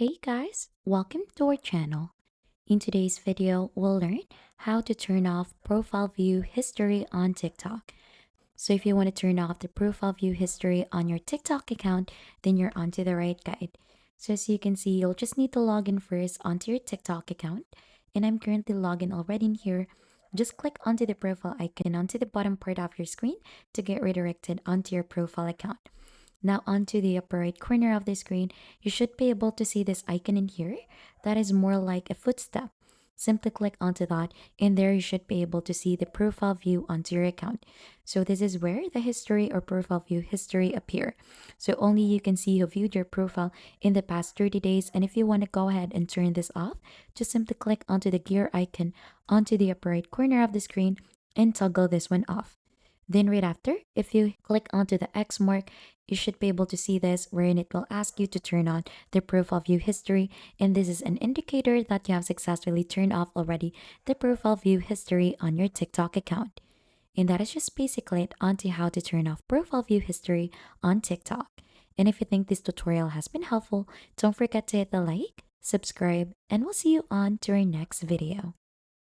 Hey guys, welcome to our channel. In today's video, we'll learn how to turn off profile view history on TikTok. So if you want to turn off the profile view history on your TikTok account, then you're onto the right guide. So as you can see, you'll just need to log in first onto your TikTok account. And I'm currently logged in already in here. Just click onto the profile icon onto the bottom part of your screen to get redirected onto your profile account. Now onto the upper right corner of the screen, you should be able to see this icon in here that is more like a footstep. Simply click onto that and there you should be able to see the profile view onto your account. So this is where the history or profile view history appear. So only you can see who viewed your profile in the past 30 days, and if you want to go ahead and turn this off, just simply click onto the gear icon onto the upper right corner of the screen and toggle this one off. Then right after, if you click onto the X mark, you should be able to see this wherein it will ask you to turn on the profile view history, and this is an indicator that you have successfully turned off already the profile view history on your TikTok account. And that is just basically it onto how to turn off profile view history on TikTok. And if you think this tutorial has been helpful, don't forget to hit the like, subscribe, and we'll see you on to our next video.